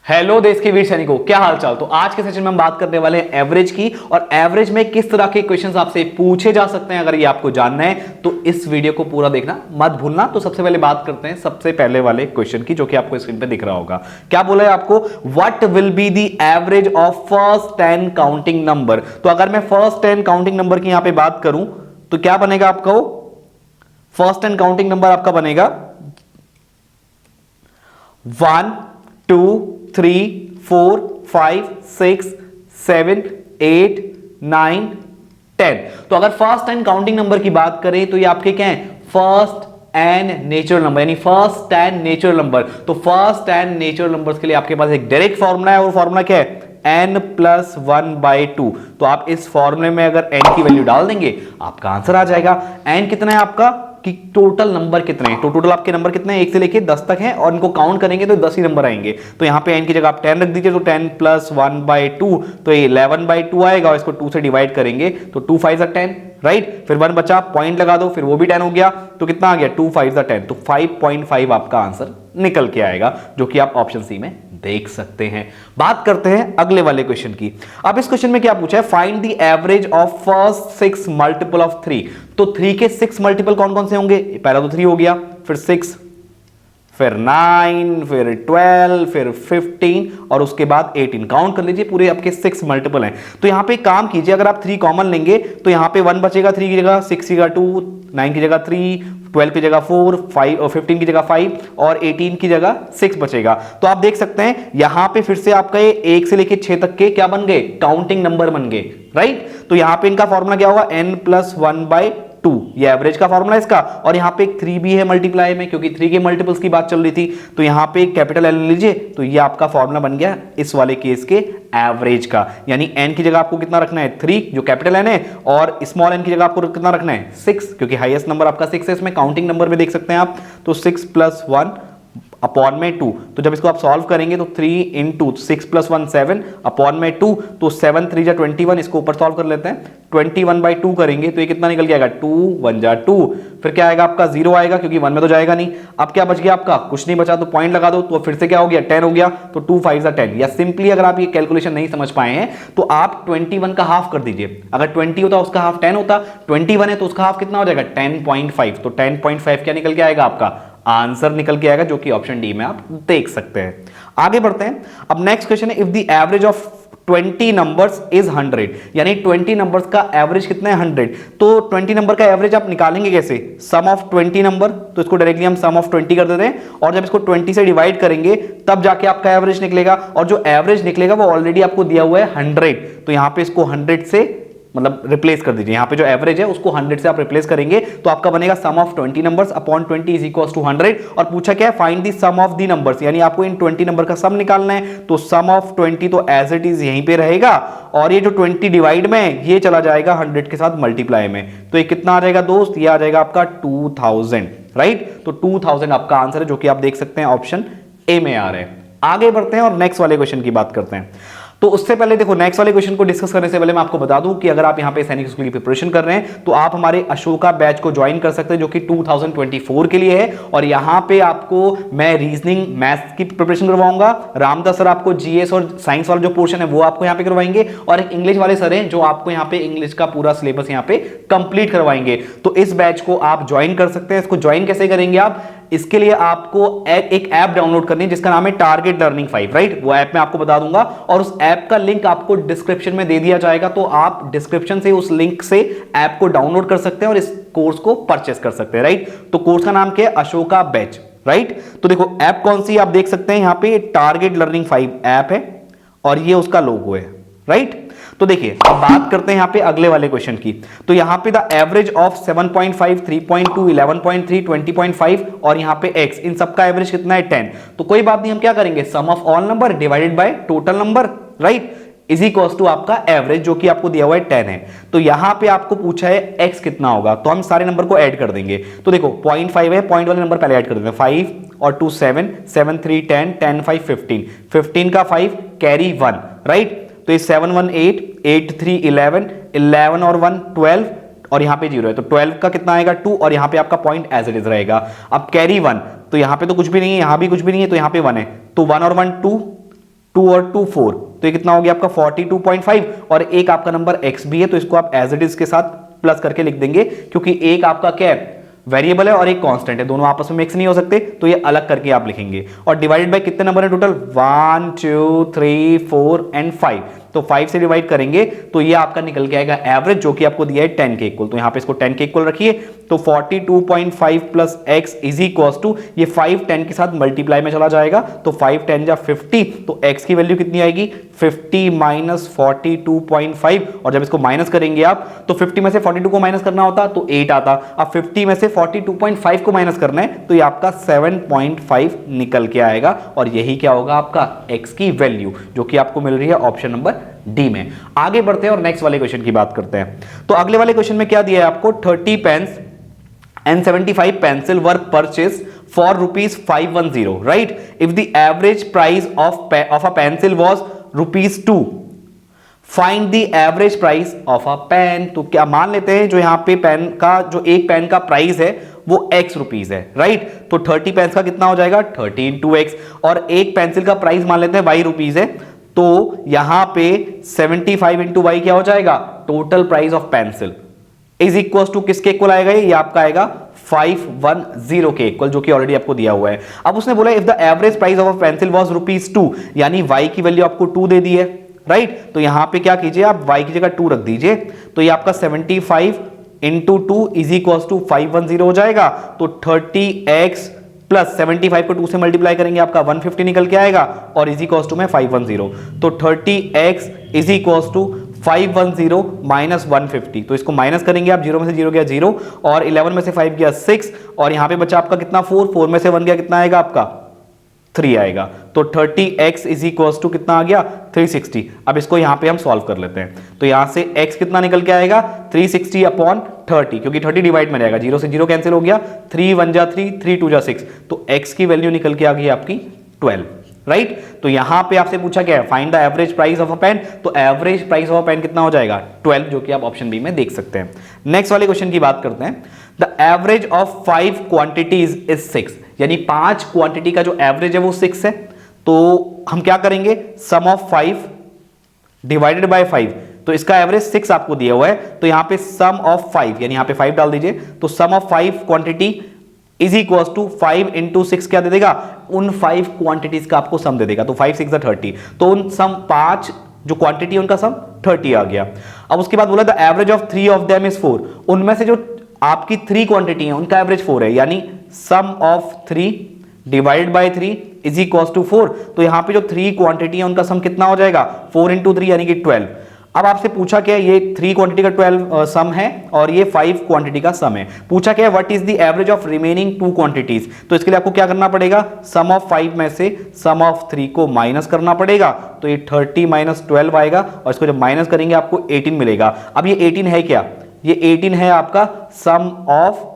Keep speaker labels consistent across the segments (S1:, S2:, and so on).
S1: Hello देश के वीर सैनिकों, क्या हाल चाल। तो आज के सेशन में हम बात करने वाले हैं एवरेज की, और एवरेज में किस तरह के क्वेश्चंस आपसे पूछे जा सकते हैं। अगर ये आपको जानना है तो इस वीडियो को पूरा देखना मत भूलना। तो सबसे पहले बात करते हैं सबसे पहले वाले क्वेश्चन की, जो कि आपको स्क्रीन पे दिख रहा होगा। क्या बोला है आपको, what will be the average of first 10 counting number. तो अगर मैं फर्स्ट 10 काउंटिंग नंबर की यहां पर बात करूं तो क्या बनेगा आपका, वो फर्स्ट 10 काउंटिंग नंबर आपका बनेगा 1 2 3 4 5 6 7 8 9 10। तो अगर फर्स्ट 10 काउंटिंग नंबर की बात करें तो ये आपके क्या है, फर्स्ट एंड नेचुरल नंबर, यानी फर्स्ट 10 नेचुरल नंबर। तो फर्स्ट 10 नेचुरल नंबर्स के लिए आपके पास एक डायरेक्ट फॉर्मूला है, और फॉर्मूला क्या है, n+1/2। तो आप इस फॉर्मूले में अगर n की वैल्यू डाल देंगे आपका आंसर आ जाएगा। n कितना है आपका, कि टोटल नंबर कितने हैं, तो टोटल आपके नंबर कितने हैं, 1 से लेके 10 तक हैं, और इनको काउंट करेंगे तो 10 ही नंबर आएंगे। तो यहाँ पे n की जगह आप 10 रख दीजिए, तो 10+1/2 तो ये 11/2 आएगा, और इसको 2 से डिवाइड करेंगे तो 2 5 10, राइट। फिर 1 बचा, पॉइंट लगा दो, फिर वो भी 10 हो गया, तो कितना आ गया, 2 5 10, तो 5.5 आपका आंसर निकल के आएगा, जो कि आप ऑप्शन सी में देख सकते हैं। बात करते हैं अगले वाले क्वेश्चन की। अब इस क्वेश्चन में क्या पूछा है, find the average of first 6 multiple of 3। तो 3 के 6 मल्टीपल कौन कौन से होंगे, पहला तो 3 हो गया, फिर 6, फिर 9, फिर 12, फिर 15, और उसके बाद 18। काउंट कर लीजिए, पूरे आपके 6 मल्टीपल हैं। तो यहां पे काम कीजिए, अगर आप 3 कॉमन लेंगे तो यहां पे 1 बचेगा 3 की जगह, 6 की जगह 2, 9 की जगह 3, 12 की जगह 4, 5 और 15 की जगह 5, और 18 की जगह 6 बचेगा। तो आप देख सकते हैं यहां पे फिर से आपका ये 1 से लेके 6 तक के क्या बन गए, काउंटिंग नंबर बन गए, राइट। तो यहां पे इनका फॉर्मूला क्या होगा, n+1/2, ये एवरेज का फॉर्मूला है इसका। और यहां पे एक 3 भी है मल्टीप्लाई में, क्योंकि 3 के मल्टीपल्स की बात चल रही थी। तो यहां पे कैपिटल N लीजिए, तो ये आपका फॉर्मूला बन गया इस वाले केस के एवरेज का। यानी n की जगह आपको कितना रखना है, 3 जो कैपिटल N है, और स्मॉल n की जगह आपको कितना रखना है, 6, क्योंकि हाईएस्ट नंबर आपका 6 है इसमें, काउंटिंग नंबर में देख सकते हैं आप। तो 6+1/2। तो जब इसको आप सॉल्व करेंगे तो 3 × 6 + 1 7/2, तो 7 3 जा 21, इसको ऊपर सॉल्व कर लेते हैं, 21/2 करेंगे तो ये कितना निकल के आएगा, 2 1 जा 2, फिर क्या आएगा आपका 0 आएगा, क्योंकि 1 में तो जाएगा नहीं। अब क्या बच गया आपका, कुछ नहीं बचा, तो पॉइंट लगा दो, तो फिर से क्या हो गया, 10 हो गया, तो 2 5 जा 10। या सिंपली अगर आप ये कैलकुलेशन नहीं समझ पाए हैं तो आप 21 का हाफ कर दीजिए। अगर 20 होता उसका हाफ 10 होता, 21 है तो उसका हाफ कितना हो जाएगा, 10.5। तो 10.5 क्या निकल के आएगा, आपका आंसर निकल के आएगा, जो कि ऑप्शन डी में आप देख सकते हैं। आगे बढ़ते हैं। अब नेक्स्ट क्वेश्चन है, if the average of 20 numbers is 100, यानी 20 नंबर्स का एवरेज कितना है, 100। तो 20 नंबर का एवरेज आप निकालेंगे कैसे, सम ऑफ 20 नंबर, तो इसको डायरेक्टली हम सम ऑफ 20 कर देते हैं, और जब इसको 20 से डिवाइड करेंगे तब जाके आपका एवरेज निकलेगा, और जो एवरेज निकलेगा वो ऑलरेडी आपको दिया हुआ है 100। तो यहां पे इसको 100 से मतलब रिप्लेस कर दीजिए, यहां पे जो एवरेज है उसको 100 से आप रिप्लेस करेंगे, तो आपका बनेगा sum of 20 numbers upon 20 is equal to 100। और पूछा क्या है, find the sum of the numbers, यानी आपको इन 20 नंबर का सम निकालना है। तो सम ऑफ 20 तो एज इट इज यहीं पे रहेगा, और ये जो 20 डिवाइड में ये चला जाएगा 100 के साथ मल्टीप्लाई में, तो ये कितना आ जाएगा दोस्त, ये आ जाएगा आपका 2000, राइट। तो 2000 आपका आंसर है, जो कि आप देख सकते हैं ऑप्शन ए में आ रहा है। आगे बढ़ते हैं और नेक्स्ट वाले क्वेश्चन की बात करते हैं। तो उससे पहले देखो, नेक्स्ट वाले क्वेश्चन को डिस्कस करने से पहले मैं आपको बता दूं कि अगर आप यहां पे सैनिक स्कूल की प्रिपरेशन कर रहे हैं तो आप हमारे अशोका बैच को ज्वाइन कर सकते हैं, जो कि 2024 के लिए है। और यहां पे आपको मैं रीजनिंग मैथ्स की प्रिपरेशन करवाऊंगा, रामदास सर आपको जीएस और साइंस वाला जो पोर्शन है वो आपको यहां पे करवाएंगे, और एक इंग्लिश वाले सर हैं जो आपको यहां पे इंग्लिश का पूरा सिलेबस यहां पे कंप्लीट करवाएंगे। तो इस बैच को आप ज्वाइन कर सकते हैं। इसको ज्वाइन कैसे करेंगे आप, इसके लिए आपको एक ऐप डाउनलोड करनी है जिसका नाम है टारगेट लर्निंग 5, राइट। वो ऐप मैं आपको बता दूंगा, और उस ऐप का लिंक आपको डिस्क्रिप्शन में दे दिया जाएगा, तो आप डिस्क्रिप्शन से उस लिंक से ऐप को डाउनलोड कर सकते हैं और इस कोर्स को परचेस कर सकते हैं, राइट। तो कोर्स का नाम क्या है, अशोका बैच, राइट। तो देखो ऐप कौन सी, आप देख सकते हैं यहां पे टारगेट लर्निंग 5 ऐप है, और ये उसका लोगो है, राइट। तो देखिए अब बात करते हैं यहां पे अगले वाले क्वेश्चन की। तो यहां पे द एवरेज ऑफ 7.5, 3.2, 11.3, 20.5 और यहां पे x, इन सबका एवरेज कितना है, 10। तो कोई बात नहीं, हम क्या करेंगे, sum of all number divided by total number, right, is equals to आपका एवरेज, जो कि आपको दिया हुआ है 10 है। तो यहां पे आपको पूछा है x कितना होगा, तो हम सारे नंबर को ऐड कर देंगे। तो देखो 0.5 है, पॉइंट वाले नंबर पहले ऐड कर देते हैं, 5 और 2 7, 7 3 10, 10 5 15, 15 का 5 कैरी 1, राइट। तो ये 7 1 8, 8 3 11, 11 और 1 12, और यहां पे 0 है, तो 12 का कितना आएगा 2, और यहां पे आपका पॉइंट एज इट इज रहेगा। अब कैरी 1, तो यहां पे तो कुछ भी नहीं है, यहां भी कुछ भी नहीं है, तो यहां पे 1 है, तो 1 और 1 2, 2 और 2 4, तो ये कितना हो गया आपका 42.5, और एक आपका नंबर x भी है, तो इसको आप एज इट इज के साथ प्लस करके लिख देंगे, क्योंकि एक आपका क्या है वेरिएबल है और एक कांस्टेंट है, दोनों आपस में मिक्स नहीं हो सकते, तो ये अलग करके आप लिखेंगे। और डिवाइडेड बाय कितने नंबर है टोटल, 1 2 3 4 एंड 5, तो 5 से डिवाइड करेंगे तो ये आपका निकल के आएगा एवरेज, जो कि आपको दिया है 10 के इक्वल, तो यहां पे इसको 10 के इक्वल रखिए, तो 42.5 plus x is equal to, ये 5 10 के साथ मल्टीप्लाई में चला जाएगा, तो 5 10 जा 50, तो x की वैल्यू कितनी आएगी 50 माइनस 42.5, और जब इसको माइनस करेंगे आप तो 50 में से 42 को माइनस करना होता तो 8 आता, अब 50 में से 42.5 को माइनस करना है तो ये आपका 7.5 निकल के आएगा, और यही क्या होगा आपका x की वैल्यू, जो कि आपको मिल रही है ऑप्शन नंबर डी में। आगे बढ़ते हैं और नेक्स्ट वाले क्वेश्चन की बात करते हैं। तो अगले वाले क्वेश्चन में क्या दिया है आपको, 30 pens and 75 pencil were purchased for rupees 510, right? If the average price of a pencil was rupees 2, find the average price of a pen। तो क्या मान लेते हैं जो यहाँ पे पेन का, जो एक पेन का प्राइस है वो x रुपीस है, राइट? तो 30 पेन्स का कितना हो जाएगा 30 इंटू एक्स, और एक पेंसिल का प्राइस मान लेते हैं y रुपीस है, तो यहां पे 75 इंटू वाई क्या हो जाएगा, total price of pencil is equal to किसके इक्वल आएगा, ये आपका आएगा 510 के इक्वल, जो कि ऑलरेडी आपको दिया हुआ है। अब उसने बोला if the average price of a pencil was rupees 2, यानी y की वैल्यू आपको 2 दे दी है, राइट? तो यहां पे क्या कीजिए आप y की जगह 2 रख दीजिए, तो ये आपका 75 इंटू 2 इज इक्वल टू 510 हो जाएगा, तो 30x प्लस 75 को 2 से मल्टीप्लाई करेंगे आपका 150 निकल के आएगा, और इज इक्वल टू में 510, तो 30x is equal to 510 minus 150, तो इसको माइनस करेंगे आप, 0 में से 0 गया 0, और 11 में से 5 गया 6, और यहां पे बचा आपका कितना 4 में से 1 गया कितना आएगा आपका 3 आएगा, तो 30x इज इक्वल टू कितना आ गया 360। अब इसको यहां पे हम सॉल्व कर लेते हैं, तो यहां से x कितना निकल के आएगा 360 अपॉन 30, क्योंकि 30 डिवाइड में रहेगा, 0 से 0 कैंसिल हो गया, 3 1 जा 3, 3 2 जा 6, तो x की वैल्यू निकल के आ गई आपकी 12, राइट? तो यहां पे आपसे पूछा क्या है, find the average price of a pen, तो average price of a pen कितना हो जाएगा 12, जो कि आप ऑप्शन बी में देख सकते हैं। नेक्स्ट वाले क्वेश्चन की बात करते हैं, the average of 5 quantities is 6, यानी 5 क्वांटिटी का जो एवरेज है वो 6 है, तो हम क्या करेंगे, सम ऑफ 5 डिवाइडेड बाय 5, तो इसका एवरेज 6 आपको दिया हुआ है, तो यहां पे सम ऑफ 5, यानी यहां पे 5 डाल दीजिए, तो sum of 5 quantity is equal to 5 into 6 क्या दे देगा, उन 5 क्वांटिटीज का आपको सम दे देगा, तो 5 6 30, तो उन सम 5 जो क्वांटिटी है उनका सम 30 आ गया। अब उसके बाद बोला the average of 3 of them is 4, उनमें से जो आपकी 3 क्वांटिटी है उनका एवरेज 4 है, यानी sum of 3 divided by 3 is equal to 4, तो यहां पे जो 3 क्वांटिटी है उनका सम कितना हो जाएगा 4 इंटू 3 यानी कि 12। अब आपसे पूछा क्या है, ये 3 क्वांटिटी का 12 सम है और ये 5 क्वांटिटी का सम है, पूछा क्या है what is the average of remaining 2 quantities, तो इसके लिए आपको क्या करना पड़ेगा, सम ऑफ 5 में से सम ऑफ 3 को माइनस करना पड़ेगा, तो ये 30 माइनस 12 आएगा, और इसको जब माइनस करेंगे आपको 18 मिलेगा। अब ये 18 है क्या, ये 18 है आपका सम ऑफ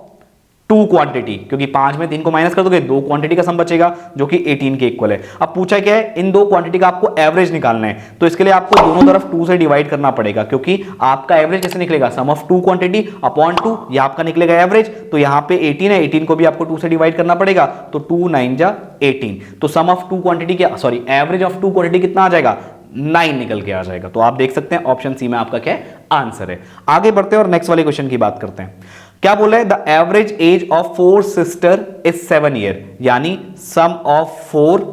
S1: 2 क्वांटिटी, क्योंकि 5 में 3 को माइनस कर दोगे 2 क्वांटिटी का सम बचेगा जो कि 18 के इक्वल है। अब पूछा क्या है, इन 2 क्वांटिटी का आपको एवरेज निकालना है, तो इसके लिए आपको दोनों तरफ 2 से डिवाइड करना पड़ेगा, क्योंकि आपका एवरेज कैसे निकलेगा, सम ऑफ 2 क्वांटिटी अपॉन 2, ये आपका निकलेगा एवरेज, तो यहां पे 18 है, 18 को भी आपको 2 से डिवाइड करना पड़ेगा, तो 2 9 जा 18, तो सम ऑफ 2 क्वांटिटी क्या, सॉरी एवरेज ऑफ 2 क्वांटिटी कितना आ जाएगा 9 निकल के आ जाएगा। तो आप देख सकते हैं ऑप्शन सी में आपका क्या आंसर है। आगे बढ़ते हैं और नेक्स्ट वाले क्वेश्चन की बात करते हैं। क्या बोला है, the average age of 4 sister is 7 year, यानी sum of 4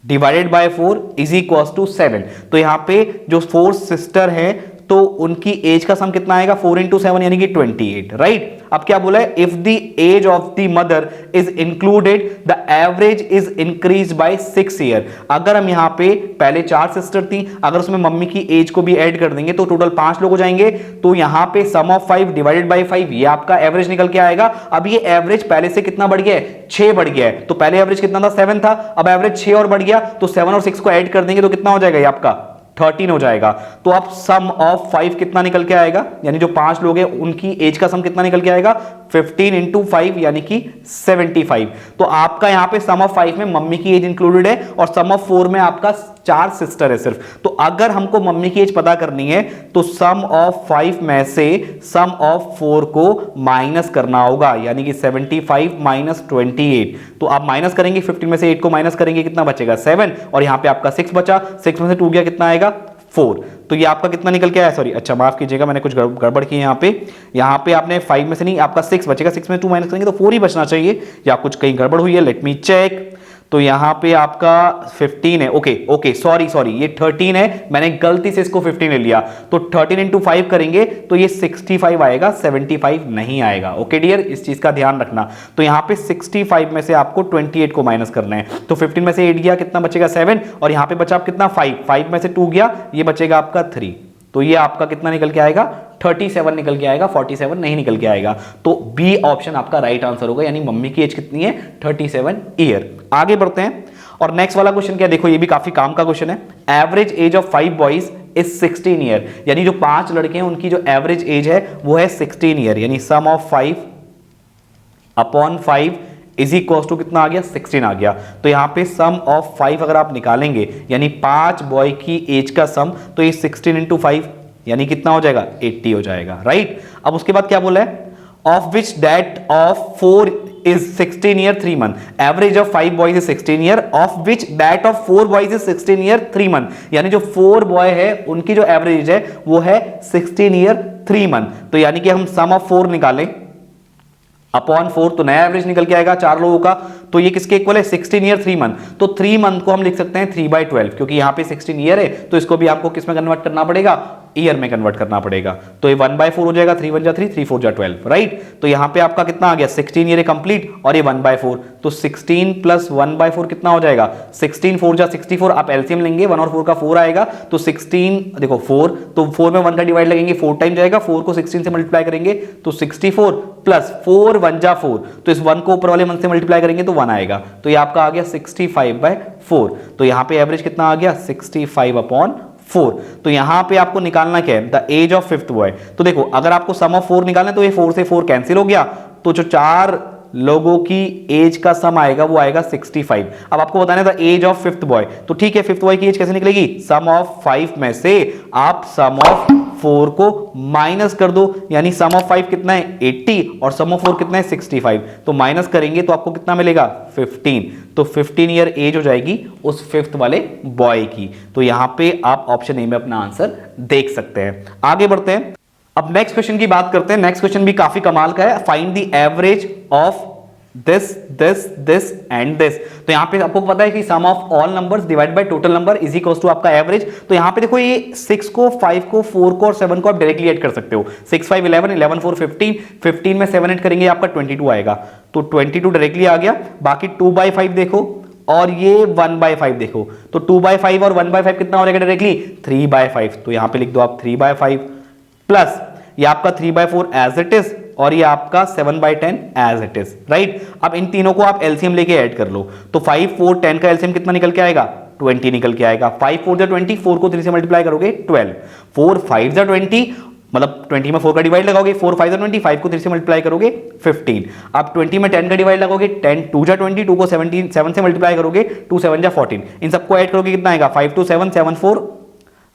S1: divided by 4 is equal to 7, तो यहां पे जो 4 सिस्टर है तो उनकी एज का सम कितना आएगा 4 इंटू 7 यानी कि 28, राइट? अब क्या बोला है, if the age of the mother is included the average is increase by 6 year. अगर हम यहां पे पहले 4 सिस्टर थी, अगर उसमें मम्मी की एज को भी ऐड कर देंगे तो टोटल 5 लोग हो जाएंगे, तो यहां पे सम ऑफ 5 डिवाइडेड बाय 5 ये आपका एवरेज निकल के आएगा। अब ये एवरेज पहले से कितना बढ़ गया है, 6 बढ़ गया है, तो पहले एवरेज कितना था 7 था, अब एवरेज 6 और बढ़ गया, तो 7 और 6 को ऐड कर देंगे तो कितना हो जाएगा ये आपका 13 हो जाएगा। तो अब सम ऑफ 5 कितना निकल के आएगा, यानी जो 5 लोग हैं उनकी एज का सम कितना निकल के आएगा 15 इंटू 5 यानी कि 75। तो आपका यहां पे सम ऑफ 5 में मम्मी की एज इंक्लूडेड है और सम ऑफ 4 में आपका 4 सिस्टर है सिर्फ। तो अगर हमको मम्मी की एज पता करनी है तो सम ऑफ 5 में से सम ऑफ 4 को माइनस करना होगा, यानी कि 75 माइनस 28। तो आप माइनस करेंगे 15 में से 8 को माइनस करेंगे, कितना बचेगा 7, और यहां पे आपका 6 बचा, 6 में से 2 गया, कितना आएगा 4। तो ये आपका कितना निकल के आया, सॉरी अच्छा माफ कीजिएगा मैंने कुछ गड़बड़ की है यहाँ पे आपने 5 में से नहीं, आपका 6 बचेगा, 6 में 2 माइनस करेंगे तो 4 ही बचना चाहिए, या कुछ कहीं गड़बड़ हुई है, लेट मी चेक। तो यहाँ पे आपका 15 है, ओके सॉरी ये 13 है, मैंने गलती से इसको 15 ले लिया, तो 13 इंटू 5 करेंगे तो ये 65 आएगा, 75 नहीं आएगा। ओके डियर, इस चीज का ध्यान रखना। तो यहाँ पे 65 में से आपको 28 को माइनस करना है, तो 15 में से 8 गया, कितना बचेगा 7, और यहाँ पे बचा आप कितना 5 में से 2 गया, ये बचेगा आपका 3। तो ये आपका कितना निकल के आएगा 37 निकल के आएगा, 47 नहीं निकल के आएगा। तो बी ऑप्शन आपका राइट आंसर होगा, यानी मम्मी की एज कितनी है 37 ईयर। आगे बढ़ते हैं और नेक्स्ट वाला क्वेश्चन क्या, देखो ये भी काफी काम का क्वेश्चन है। Average age of 5 boys is 16 year, यानी जो 5 लड़के हैं उनकी जो एवरेज एज है वो है 16 ईयर, यानी sum of 5 upon 5 is equal to कितना आ गया 16 आ गया। तो यहां पे सम ऑफ 5 अगर आप निकालेंगे, यानी 5 बॉय की एज का सम, तो ये 16 इंटू 5 यानी कितना हो जाएगा 80 हो जाएगा, राइट। अब उसके बाद क्या बोला है, of which that of 4 is 16 year 3 month, average of 5 boys is 16 year, of which that of 4 boys is 16 year 3 month, यानी जो 4 बॉय है उनकी जो एवरेज है वो है 16 ईयर 3 मंथ। तो यानी कि हम सम ऑफ 4 निकालें अपॉन 4 तो नया एवरेज निकल के आएगा 4 लोगों का, तो ये किसके इक्वल है 16 ईयर 3 मंथ। तो 3 मंथ को हम लिख सकते हैं 3/12, क्योंकि यहां पे 16 ईयर है तो इसको भी आपको किस में कन्वर्ट करना पड़ेगा, ईयर में कन्वर्ट करना पड़ेगा। तो ये 1/4 हो जाएगा, 3 1 जा 3, 3 4 जा 12, राइट। तो यहां पे आपका कितना आ गया 16 ईयर कंप्लीट, और ये 1/4, तो 16 प्लस 1/4 कितना हो जाएगा 16, 4 जा 64, आप एलसीएम लेंगे 1 और 4 का 4 आएगा, तो 16 देखो 4, तो 4 में 1 का डिवाइड लगेंगे 4 टाइम जाएगा, 4 को 16 से मल्टीप्लाई करेंगे तो 64 प्लस 4 1 जा 4, तो इस 1 को ऊपर वाले मंथ से मल्टीप्लाई करेंगे तो 1 आएगा, तो ये आपका आ गया 65/4। तो यहां पे एवरेज कितना आ गया 65/4। तो यहां पे आपको निकालना क्या है, the age of 5th boy. तो देखो अगर आपको सम ऑफ 4 निकालना है तो ये 4 से 4 कैंसिल हो गया, तो जो 4 लोगों की एज का सम आएगा वो आएगा 65। अब आपको बताना था एज ऑफ 5th बॉय, तो ठीक है 5th बॉय की एज कैसे निकलेगी, सम ऑफ 5 में से आप सम ऑफ 4 को माइनस कर दो, यानी सम ऑफ 5 कितना है 80 और सम ऑफ 4 कितना है 65, तो माइनस करेंगे तो आपको कितना मिलेगा 15। तो 15 ईयर एज हो जाएगी उस 5th वाले बॉय की। तो यहां पे आप ऑप्शन ए में अपना आंसर देख सकते हैं। आगे बढ़ते हैं, अब नेक्स्ट क्वेश्चन की बात करते हैं। नेक्स्ट क्वेश्चन भी काफी कमाल का है, find the average of this this this and this. तो यहां पे आपको पता है कि sum of all numbers divide by total number is equals to आपका एवरेज। तो यहां पे देखो ये 6 को 5 को 4 को और 7 को आप डायरेक्टली ऐड कर सकते हो, 6 5 11 11 4 15, 15 में 7 ऐड करेंगे आपका 22 आएगा, तो 22 डायरेक्टली आ गया। बाकी 2/5 देखो और ये 1/5 देखो, तो 2/5 और 1/5 कितना हो जाएगा डायरेक्टली 3/5, तो यहां पे लिख दो आप 3/5 प्लस ये आपका 3/4 एज इट इज और ये आपका 7/10 एज इट इज, राइट। अब इन तीनों को आप एलसीएम लेके ऐड कर लो, तो 5 4 10 का एलसीएम कितना निकल के आएगा 20 निकल के आएगा। 5 4 जा 20, 4 को 3 से मल्टीप्लाई करोगे 12, 4 5 जा 20, मतलब 20 में 4 का डिवाइड लगाओगे, 4 5 जा 20, 5 को 3 से मल्टीप्लाई करोगे 15। अब 20 में 10 का डिवाइड लगाओगे, 10 2 जा 20, 2 को 17 7 से मल्टीप्लाई करोगे, 2 7 जा 14, इन सबको ऐड करोगे कितना आएगा 5 2 7 7 4,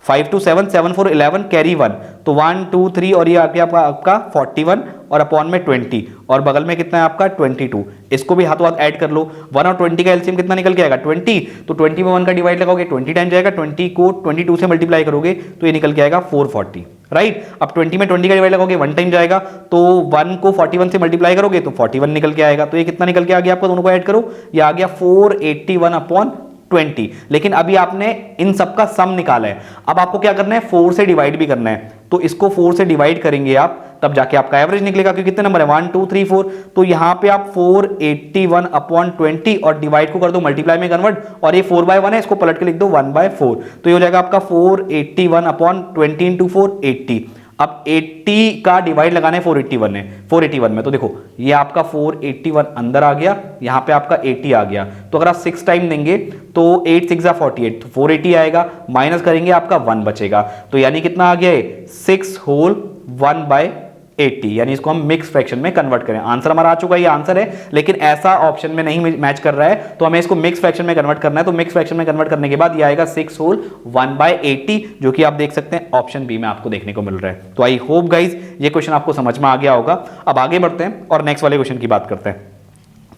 S1: 5 2 7 7 4 11 कैरी 1, तो 1 2 3 और ये आ गया आपका 41 और अपॉन में 20 और बगल में कितना है आपका 22, इसको भी हाथों हाथ ऐड कर लो। 1 और 20 का एलसीएम कितना निकल के आएगा 20, तो 20 में 1 का डिवाइड लगाओगे 20 टाइम जाएगा, 20 को 22 से मल्टीप्लाई करोगे तो ये निकल के आएगा 440, राइट। अब 20 में 20 का डिवाइड लगाओगे 1 टाइम जाएगा, तो 1 को 41 से मल्टीप्लाई करोगे तो 41 निकल के आएगा, तो ये कितना निकल के आ गया आपको, दोनों को ऐड करो, ये आ गया 481 अपॉन 20। लेकिन अभी आपने इन सबका सम निकाला है, अब आपको क्या करना है 4 से डिवाइड भी करना है, तो इसको 4 से डिवाइड करेंगे आप तब जाके आपका एवरेज निकलेगा, क्योंकि कितने नंबर है 1 2 3 4, तो यहां पे आप 481 अपॉन 20 और डिवाइड को कर दो मल्टीप्लाई में कन्वर्ट, और ये 4/1 है इसको पलट के लिख दो 1/4, तो ये हो जाएगा आपका 481 अपॉन 20 इंटू 4 80। अब 80 का डिवाइड लगाना है 481 में, तो देखो ये आपका 481 अंदर आ गया, यहां पे आपका 80 आ गया, तो अगर आप 6 टाइम देंगे तो 8 6 जा 48, तो 480 आएगा, माइनस करेंगे आपका 1 बचेगा, तो यानी कितना आ गया 6 होल 1/4, 80, यानी इसको हम मिक्स फ्रैक्शन में कन्वर्ट करें। आंसर हमारा आ चुका है, ये आंसर है, लेकिन ऐसा ऑप्शन में नहीं मैच कर रहा है, तो हमें इसको मिक्स फ्रैक्शन में कन्वर्ट करना है। तो मिक्स फ्रैक्शन में कन्वर्ट करने के बाद ये आएगा 6 होल 1/80, जो कि आप देख सकते हैं ऑप्शन बी में आपको देखने को मिल रहा है। तो आई होप गाइज ये क्वेश्चन आपको समझ में आ गया होगा। अब आगे बढ़ते हैं और नेक्स्ट वाले क्वेश्चन की बात करते हैं।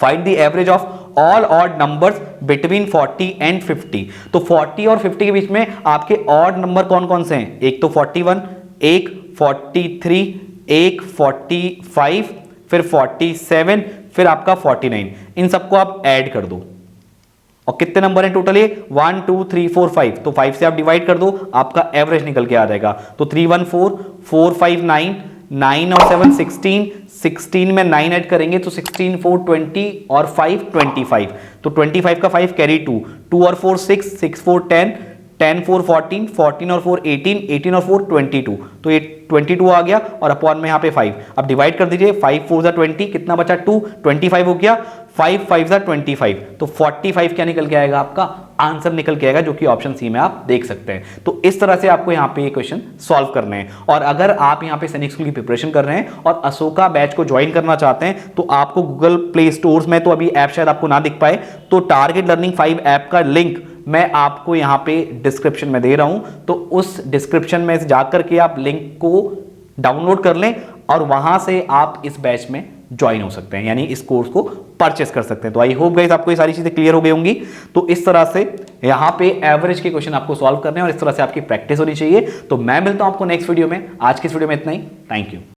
S1: Find the average of all odd numbers between 40 and 50। तो 40 और 50 के बीच में आपके ऑड नंबर कौन कौन से हैं? एक तो 41, एक 43, एक 45, फिर 47, फिर आपका 49। इन सबको आप ऐड कर दो और कितने नंबर हैं टोटल? ये 1 2 3 4 5। तो 5 से आप डिवाइड कर दो, आपका एवरेज निकल के आ जाएगा। तो 314, 459, 9 और 7 16, 16 में 9 ऐड करेंगे तो 16 4 20 और 5 25। तो 25 का 5 कैरी 2, 2 और 4 6, 6 4 10, 10 4 14, 14 और 4 18, 18 और 4 22। तो ये 22 आ गया और अपॉन में यहाँ पे 5। अब डिवाइड कर दीजिए, 5 4 20, कितना बचा? 2, 25 हो गया, 5 5 25। तो 45 क्या निकल के आएगा? आपका आंसर निकल के आएगा, जो कि ऑप्शन सी में आप देख सकते हैं। तो इस तरह से आपको यहाँ पे ये क्वेश्चन सॉल्व करने हैं। और अगर आप यहाँ पे सैनिक स्कूल की प्रिपरेशन कर रहे हैं और अशोका बैच को ज्वाइन करना चाहते हैं, तो आपको गूगल प्ले स्टोर्स में, तो अभी ऐप शायद आपको ना दिख पाए, तो टारगेट लर्निंग 5 ऐप का लिंक मैं आपको यहां पे डिस्क्रिप्शन में दे रहा हूं। तो उस डिस्क्रिप्शन में जाकर के आप लिंक को डाउनलोड कर लें और वहां से आप इस बैच में ज्वाइन हो सकते हैं, यानी इस कोर्स को परचेस कर सकते हैं। तो आई होप गाइस आपको ये सारी चीजें क्लियर हो गई होंगी। तो इस तरह से यहां पे एवरेज के क्वेश्चन आपको सॉल्व करने हैं और इस तरह से आपकी प्रैक्टिस होनी चाहिए। तो मैं मिलता हूं आपको नेक्स्ट वीडियो में। आज की इस वीडियो में इतना ही। Thank you.